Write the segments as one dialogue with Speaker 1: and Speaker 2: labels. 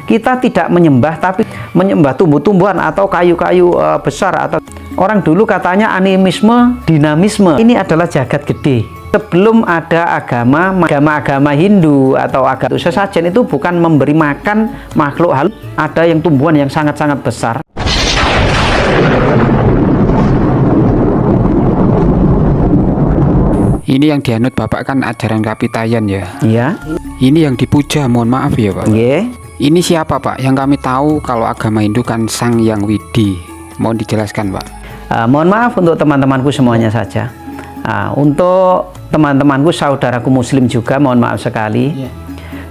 Speaker 1: Kita tidak menyembah, tapi menyembah tumbuh-tumbuhan atau kayu-kayu besar. Atau orang dulu katanya animisme, dinamisme. Ini adalah jagat gede. Sebelum ada agama Hindu atau agama sesajen itu bukan memberi makan makhluk halus. Ada yang tumbuhan yang sangat-sangat besar.
Speaker 2: Ini yang dianut Bapak kan ajaran Kapitayan ya?
Speaker 1: Iya.
Speaker 2: Ini yang dipuja, mohon maaf ya Pak.
Speaker 1: Yeah.
Speaker 2: Ini siapa Pak? Yang kami tahu kalau agama Hindu kan Sang Hyang Widi. Mohon dijelaskan Pak.
Speaker 1: Mohon maaf untuk teman-temanku semuanya saja. Untuk teman-temanku, saudaraku muslim juga, mohon maaf sekali.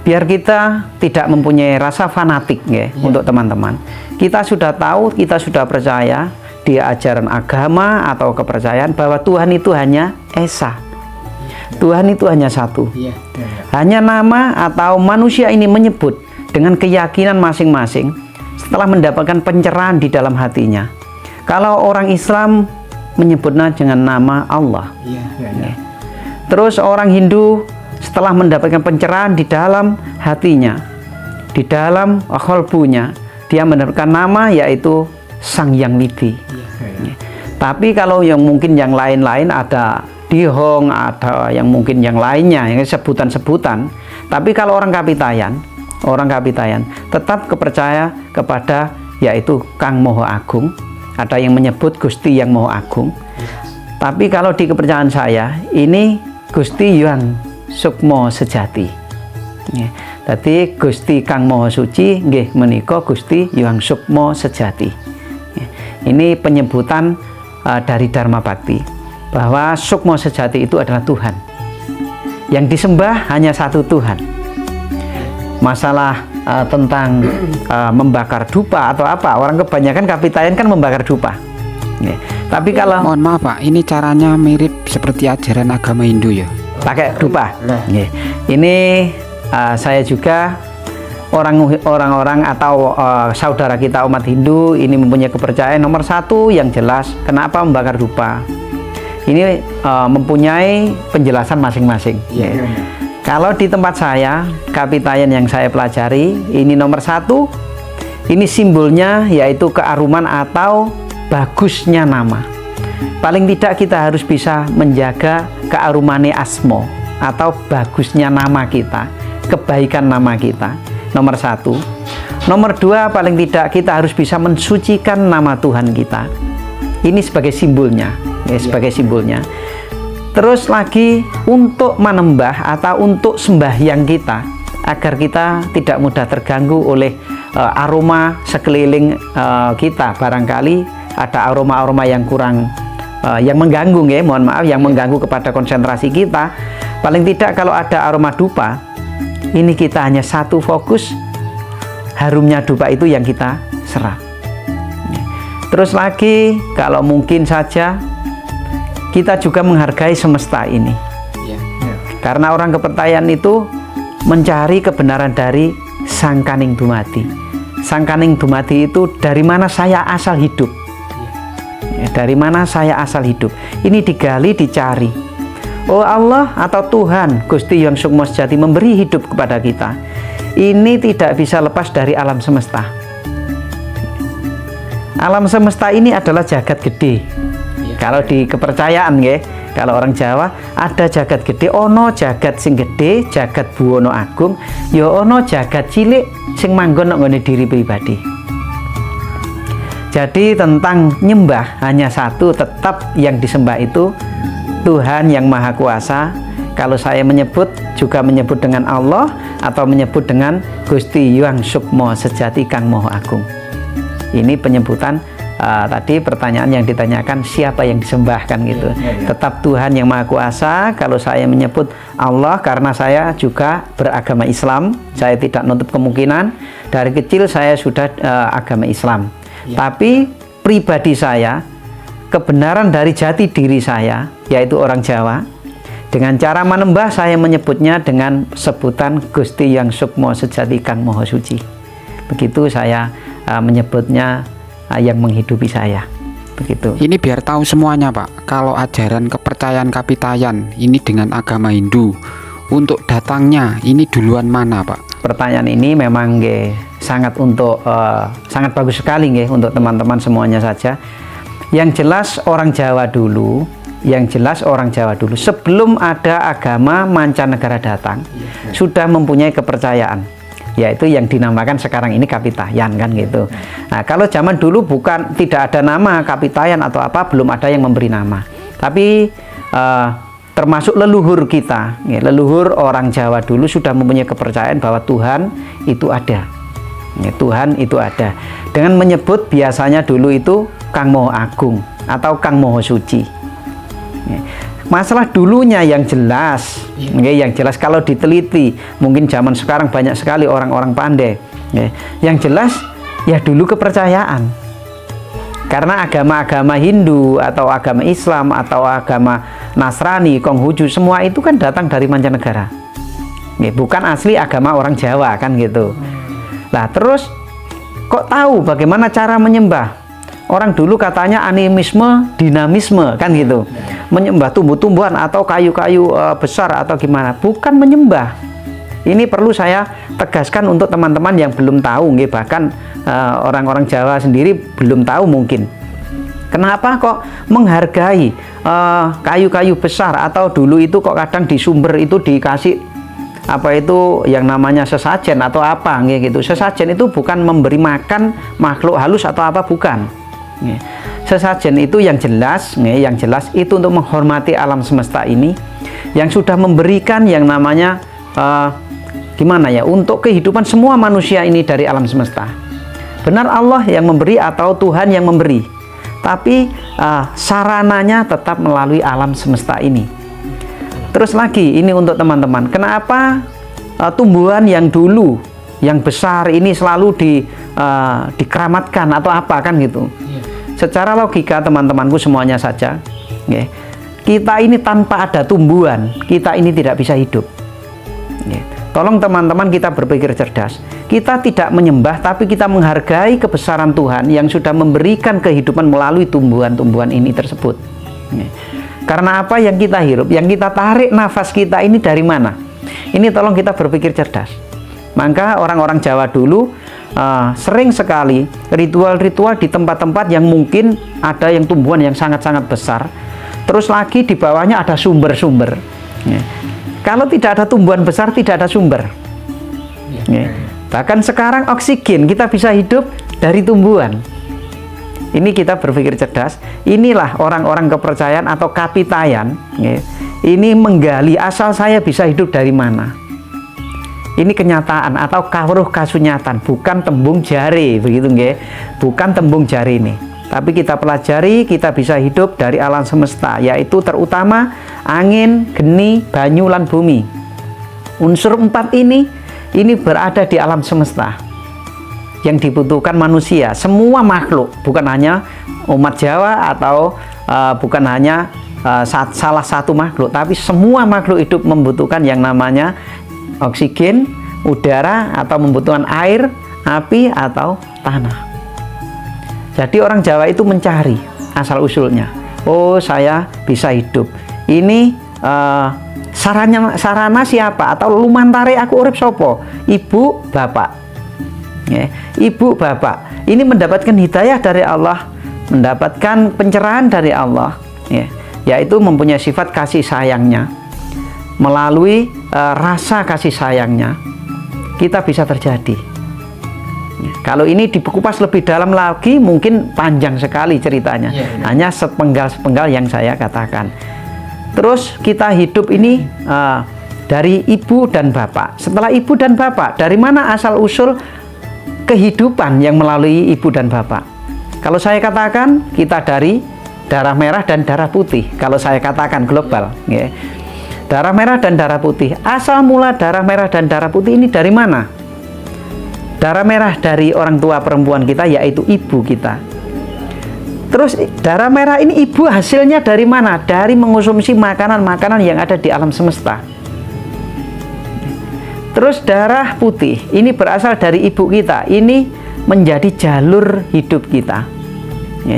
Speaker 1: Biar kita tidak mempunyai rasa fanatik ya, untuk teman-teman. Kita sudah tahu, kita sudah percaya di ajaran agama atau kepercayaan bahwa Tuhan itu hanya Esa. Tuhan itu hanya satu. Hanya nama atau manusia ini menyebut dengan keyakinan masing-masing setelah mendapatkan pencerahan di dalam hatinya. Kalau orang Islam menyebutnya dengan nama Allah. Terus orang Hindu setelah mendapatkan pencerahan di dalam hatinya, di dalam qalbunya, dia mendapatkan nama yaitu Sang Hyang Widi. Tapi kalau yang mungkin yang lain-lain ada Dihong, ada yang mungkin yang lainnya, yang sebutan-sebutan. Tapi kalau orang Kapitayan tetap kepercaya kepada yaitu Kang Moho Agung. Ada yang menyebut Gusti Yang Moho Agung. Tapi kalau di kepercayaan saya, ini Gusti Hyang Sukmo Sejati. Jadi Gusti Kang Moho Suci nggih menika Gusti Hyang Sukmo Sejati. Ini penyebutan dari Dharma Bakti bahwa Sukmo Sejati itu adalah Tuhan. Yang disembah hanya satu Tuhan. Masalah tentang membakar dupa atau apa, orang kebanyakan Kapitayan kan membakar dupa. Tapi kalau
Speaker 2: mohon maaf Pak, ini caranya mirip seperti ajaran agama Hindu ya?
Speaker 1: Pakai dupa. Ini saya juga orang-orang atau saudara kita umat Hindu ini mempunyai kepercayaan nomor satu yang jelas. Kenapa membakar dupa? Ini mempunyai penjelasan masing-masing. Kalau di tempat saya, Kapitayan yang saya pelajari, ini nomor satu, ini simbolnya yaitu kearuman atau bagusnya nama. Paling tidak kita harus bisa menjaga kearumane asmo atau bagusnya nama kita, kebaikan nama kita. Nomor satu. Nomor dua, paling tidak kita harus bisa mensucikan nama Tuhan kita. Ini sebagai simbolnya, sebagai simbolnya. Terus lagi untuk menembah atau untuk sembahyang kita agar kita tidak mudah terganggu oleh aroma sekeliling kita. Barangkali ada aroma-aroma yang kurang yang mengganggu ya, mohon maaf, yang mengganggu kepada konsentrasi kita. Paling tidak kalau ada aroma dupa, ini kita hanya satu fokus, harumnya dupa itu yang kita serap. Terus lagi kalau mungkin saja kita juga menghargai semesta ini. Karena orang kepercayaan itu mencari kebenaran dari Sang Kaning Dumadi. Sang Kaning Dumadi itu dari mana saya asal hidup. Dari mana saya asal hidup. Ini digali, dicari. Oh Allah atau Tuhan Gusti Hyang Sukmo Sejati memberi hidup kepada kita. Ini tidak bisa lepas dari alam semesta. Alam semesta ini adalah jagat gede. Kalau di kepercayaan ya, kalau orang Jawa ada jagat gede, ono jagat sing gede, jagat buwono agung, ya ono jagat cilik sing manggon nang nggone diri pribadi. Jadi tentang nyembah hanya satu, tetap yang disembah itu Tuhan yang Maha Kuasa. Kalau saya menyebut juga menyebut dengan Allah atau menyebut dengan Gusti Hyang Sukmo Sejati Kang Moho Agung. Ini penyebutan tadi pertanyaan yang ditanyakan siapa yang disembahkan gitu. Tetap Tuhan yang Maha Kuasa. Kalau saya menyebut Allah karena saya juga beragama Islam, saya tidak nutup kemungkinan dari kecil saya sudah agama Islam. Tapi pribadi saya, kebenaran dari jati diri saya yaitu orang Jawa, dengan cara menembah saya menyebutnya dengan sebutan Gusti Hyang Sukmo Sejati Kang Moho Suci. Begitu saya menyebutnya yang menghidupi saya. Begitu.
Speaker 2: Ini biar tahu semuanya Pak, kalau ajaran kepercayaan Kapitayan ini dengan agama Hindu untuk datangnya ini duluan mana, Pak?
Speaker 1: Pertanyaan ini memang sangat sangat bagus sekali untuk teman-teman semuanya saja. Yang jelas orang Jawa dulu, sebelum ada agama mancanegara datang, sudah mempunyai kepercayaan, yaitu yang dinamakan sekarang ini Kapitayan kan gitu. Nah, kalau zaman dulu tidak ada nama Kapitayan atau apa, belum ada yang memberi nama. Tapi termasuk leluhur kita, leluhur orang Jawa dulu sudah mempunyai kepercayaan bahwa Tuhan itu ada. Tuhan itu ada. Dengan menyebut biasanya dulu itu Kang Moho Agung atau Kang Moho Suci. Masalah dulunya yang jelas, kalau diteliti, mungkin zaman sekarang banyak sekali orang-orang pandai. Yang jelas ya dulu kepercayaan. Karena agama-agama Hindu atau agama Islam atau agama Nasrani, Konghucu, semua itu kan datang dari mancanegara. Bukan asli agama orang Jawa kan gitu. Nah, terus kok tahu bagaimana cara menyembah? Orang dulu katanya animisme, dinamisme kan gitu. Menyembah tumbuh-tumbuhan atau kayu-kayu besar atau gimana? Bukan menyembah. Ini perlu saya tegaskan untuk teman-teman yang belum tahu, bahkan orang-orang Jawa sendiri belum tahu mungkin. Kenapa kok menghargai kayu-kayu besar, atau dulu itu kok kadang di sumber itu dikasih apa itu yang namanya sesajen atau apa gitu. Sesajen itu bukan memberi makan makhluk halus atau apa, bukan. Sesajen itu yang jelas itu untuk menghormati alam semesta ini yang sudah memberikan yang namanya untuk kehidupan semua manusia ini dari alam semesta. Benar Allah yang memberi atau Tuhan yang memberi, tapi sarananya tetap melalui alam semesta ini. Terus lagi ini untuk teman-teman, kenapa tumbuhan yang dulu yang besar ini selalu dikeramatkan atau apa kan gitu. Secara logika teman-temanku semuanya saja, kita ini tanpa ada tumbuhan, kita ini tidak bisa hidup. Tolong teman-teman kita berpikir cerdas. Kita tidak menyembah, tapi kita menghargai kebesaran Tuhan yang sudah memberikan kehidupan melalui tumbuhan-tumbuhan ini tersebut. Karena apa yang kita hirup, yang kita tarik nafas kita ini dari mana? Ini tolong kita berpikir cerdas. Maka orang-orang Jawa dulu sering sekali ritual-ritual di tempat-tempat yang mungkin ada yang tumbuhan yang sangat-sangat besar. Terus lagi di bawahnya ada sumber-sumber. Kalau tidak ada tumbuhan besar, tidak ada sumber. Bahkan sekarang oksigen kita bisa hidup dari tumbuhan. Ini kita berpikir cerdas. Inilah orang-orang kepercayaan atau Kapitayan. Ini menggali asal saya bisa hidup dari mana. Ini kenyataan atau kawruh kasunyatan, bukan tembung jari, begitu nggih? Bukan tembung jari ini. Tapi kita pelajari, kita bisa hidup dari alam semesta, yaitu terutama angin, geni, banyu, lan bumi. Unsur 4 ini berada di alam semesta yang dibutuhkan manusia, semua makhluk, bukan hanya umat Jawa atau bukan hanya salah satu makhluk, tapi semua makhluk hidup membutuhkan yang namanya oksigen, udara, atau membutuhkan air, api, atau tanah. Jadi orang Jawa itu mencari asal-usulnya. Oh, saya bisa hidup. Ini sarana siapa? Atau lumantare aku urip sopo? Ibu, bapak. Ibu, bapak. Ini mendapatkan hidayah dari Allah, mendapatkan pencerahan dari Allah, yaitu mempunyai sifat kasih sayangnya. Melalui rasa kasih sayangnya, kita bisa terjadi. Kalau ini dikupas lebih dalam lagi, mungkin panjang sekali ceritanya. Hanya sepenggal-sepenggal yang saya katakan. Terus kita hidup ini dari ibu dan bapak. Setelah ibu dan bapak, dari mana asal-usul kehidupan yang melalui ibu dan bapak? Kalau saya katakan, kita dari darah merah dan darah putih. Kalau saya katakan global, darah merah dan darah putih. Asal mula darah merah dan darah putih ini dari mana? Darah merah dari orang tua perempuan kita, yaitu ibu kita. Terus darah merah ini ibu hasilnya dari mana? Dari mengonsumsi makanan-makanan yang ada di alam semesta. Terus darah putih ini berasal dari ibu kita. Ini menjadi jalur hidup kita.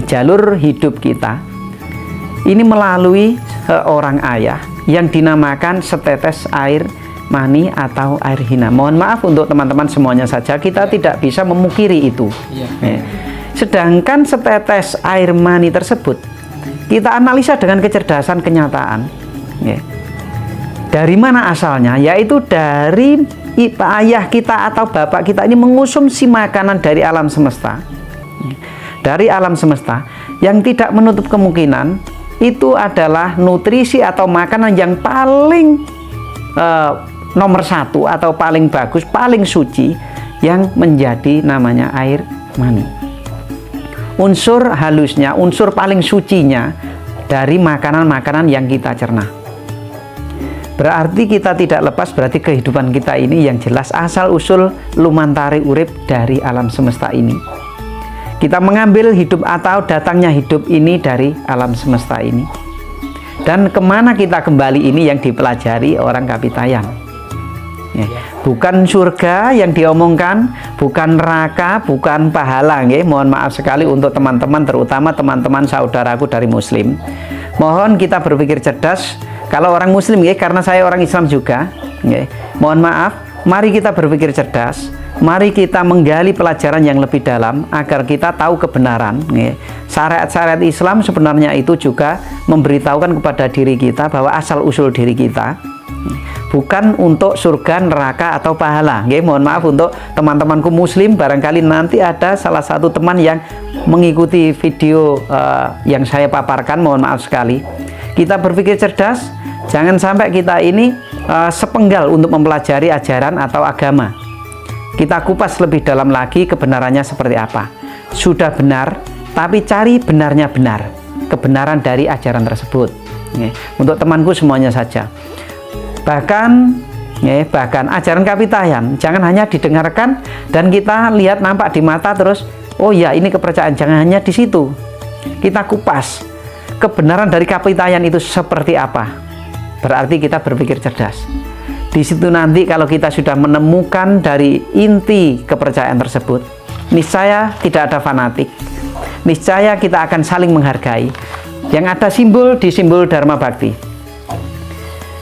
Speaker 1: Jalur hidup kita ini melalui seorang ayah yang dinamakan setetes air mani atau air hina. Mohon maaf untuk teman-teman semuanya saja, kita tidak bisa memungkiri itu. Sedangkan setetes air mani tersebut kita analisa dengan kecerdasan kenyataan. Dari mana asalnya? Yaitu dari ayah kita atau bapak kita ini mengonsumsi makanan dari alam semesta. Dari alam semesta yang tidak menutup kemungkinan itu adalah nutrisi atau makanan yang paling nomor satu atau paling bagus, paling suci, yang menjadi namanya air mani. Unsur halusnya, unsur paling sucinya dari makanan-makanan yang kita cerna. Berarti kita tidak lepas, berarti kehidupan kita ini yang jelas asal usul lumantari urip dari alam semesta ini. Kita mengambil hidup atau datangnya hidup ini dari alam semesta ini. Dan kemana kita kembali ini yang dipelajari orang Kapitayan. Bukan surga yang diomongkan, bukan neraka, bukan pahala. Mohon maaf sekali untuk teman-teman, terutama teman-teman saudaraku dari Muslim. Mohon kita berpikir cerdas. Kalau orang Muslim, karena saya orang Islam juga, mohon maaf, mari kita berpikir cerdas. Mari kita menggali pelajaran yang lebih dalam agar kita tahu kebenaran. Syariat-syariat Islam sebenarnya itu juga memberitahukan kepada diri kita bahwa asal-usul diri kita bukan untuk surga, neraka, atau pahala. Mohon maaf untuk teman-temanku Muslim, barangkali nanti ada salah satu teman yang mengikuti video yang saya paparkan, mohon maaf sekali. Kita berpikir cerdas, jangan sampai kita ini sepenggal untuk mempelajari ajaran atau agama. Kita kupas lebih dalam lagi kebenarannya seperti apa. Sudah benar, tapi cari benarnya benar, kebenaran dari ajaran tersebut. Untuk temanku semuanya saja. Bahkan ajaran Kapitayan jangan hanya didengarkan dan kita lihat nampak di mata terus, oh ya ini kepercayaan. Jangan hanya di situ. Kita kupas kebenaran dari Kapitayan itu seperti apa. Berarti kita berpikir cerdas. Di situ nanti kalau kita sudah menemukan dari inti kepercayaan tersebut, niscaya tidak ada fanatik. Niscaya kita akan saling menghargai. Yang ada simbol di simbol Dharma Bakti.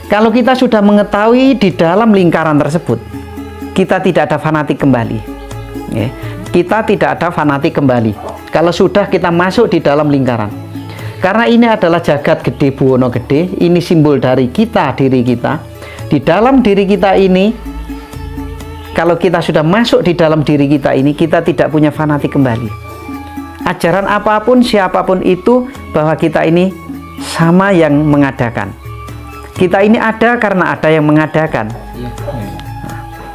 Speaker 1: Kalau kita sudah mengetahui di dalam lingkaran tersebut, kita tidak ada fanatik kembali. Kita tidak ada fanatik kembali. Kalau sudah kita masuk di dalam lingkaran. Karena ini adalah jagat gede buwono gede, ini simbol dari kita, diri kita. Di dalam diri kita ini, kalau kita sudah masuk di dalam diri kita ini, kita tidak punya fanatik kembali. Ajaran apapun, siapapun itu, bahwa kita ini sama yang mengadakan. Kita ini ada karena ada yang mengadakan.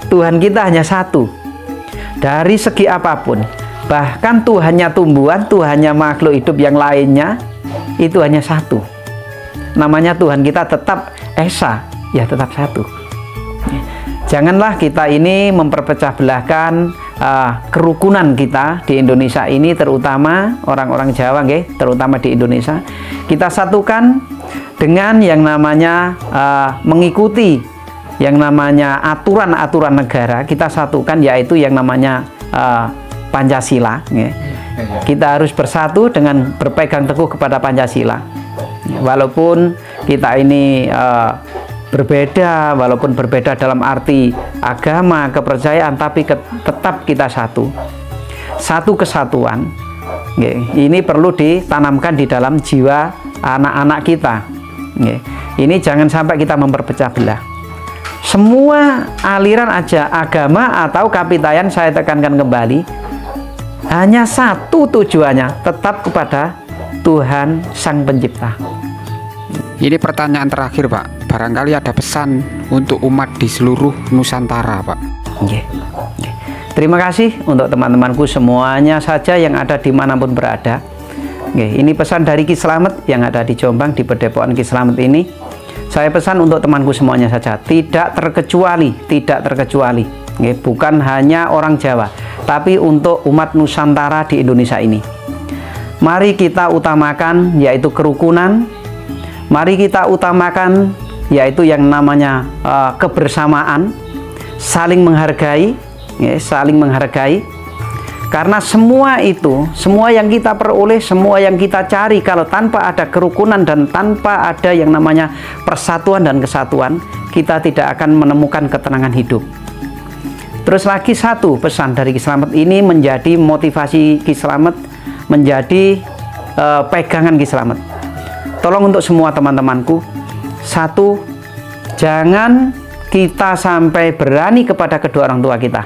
Speaker 1: Tuhan kita hanya satu. Dari segi apapun, bahkan Tuhannya tumbuhan, Tuhannya makhluk hidup yang lainnya, itu hanya satu. Namanya Tuhan kita tetap Esa, ya tetap satu. Janganlah kita ini memperpecah belahkan kerukunan kita di Indonesia ini, terutama orang-orang Jawa, terutama di Indonesia. Kita satukan dengan yang namanya mengikuti yang namanya aturan-aturan negara. Kita satukan yaitu yang namanya Pancasila. Kita harus bersatu dengan berpegang teguh kepada Pancasila. Walaupun kita ini berbeda, walaupun berbeda dalam arti agama, kepercayaan, tapi tetap kita satu. Satu kesatuan. Ini perlu ditanamkan di dalam jiwa anak-anak kita. Ini jangan sampai kita memperpecah belah. Semua aliran agama atau Kapitayan, saya tekankan kembali, hanya satu tujuannya, tetap kepada Tuhan Sang Pencipta.
Speaker 2: Ini pertanyaan terakhir, Pak. Barangkali ada pesan untuk umat di seluruh Nusantara, Pak.
Speaker 1: Terima kasih untuk teman-temanku semuanya saja yang ada dimanapun berada. Ini pesan dari Ki Slamet yang ada di Jombang, di Padepokan Ki Slamet ini. Saya pesan untuk temanku semuanya saja, tidak terkecuali, bukan hanya orang Jawa, tapi untuk umat Nusantara di Indonesia ini. Mari kita utamakan yaitu kerukunan, mari kita utamakan yaitu yang namanya kebersamaan, saling menghargai, saling menghargai. Karena semua itu, semua yang kita peroleh, semua yang kita cari, kalau tanpa ada kerukunan dan tanpa ada yang namanya persatuan dan kesatuan, kita tidak akan menemukan ketenangan hidup. Terus lagi satu pesan dari Ki Slamet ini menjadi motivasi Ki Slamet, menjadi pegangan Ki Slamet. Tolong untuk semua teman-temanku, satu, jangan kita sampai berani kepada kedua orang tua kita.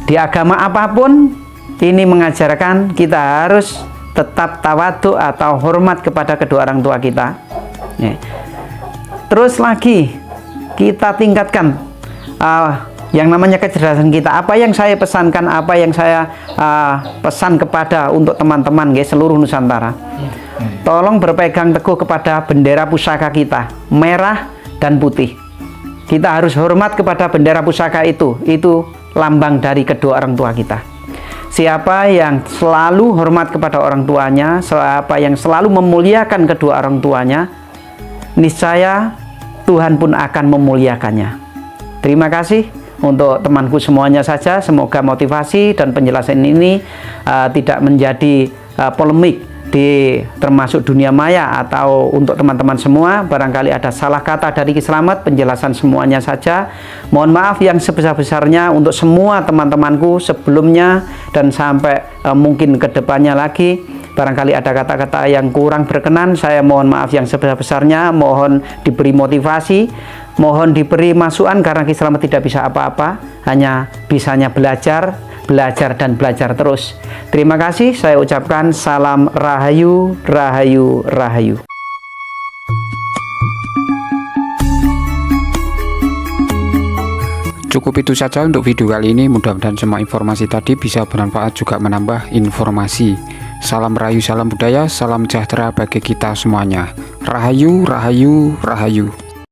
Speaker 1: Di agama apapun ini mengajarkan kita harus tetap tawadhu atau hormat kepada kedua orang tua kita. Terus lagi kita tingkatkan yang namanya kecerdasan kita. Apa yang saya pesankan, apa yang saya pesan kepada untuk teman-teman seluruh Nusantara, tolong berpegang teguh kepada bendera pusaka kita, merah dan putih. Kita harus hormat kepada bendera pusaka itu lambang dari kedua orang tua kita. Siapa yang selalu hormat kepada orang tuanya, siapa yang selalu memuliakan kedua orang tuanya, niscaya Tuhan pun akan memuliakannya. Terima kasih untuk temanku semuanya saja. Semoga motivasi dan penjelasan ini tidak menjadi polemik termasuk dunia maya, atau untuk teman-teman semua barangkali ada salah kata dari Ki Slamet, penjelasan semuanya saja. Mohon maaf yang sebesar-besarnya untuk semua teman-temanku sebelumnya dan sampai mungkin kedepannya lagi. Barangkali ada kata-kata yang kurang berkenan, saya mohon maaf yang sebesar-besarnya. Mohon diberi motivasi, mohon diberi masukan, karena Ki Slamet tidak bisa apa-apa, hanya bisanya belajar dan belajar terus. Terima kasih, saya ucapkan salam rahayu, rahayu, rahayu.
Speaker 2: Cukup itu saja untuk video kali ini. Mudah-mudahan semua informasi tadi bisa bermanfaat, juga menambah informasi. Salam rahayu, salam budaya, salam sejahtera bagi kita semuanya. Rahayu, rahayu, rahayu.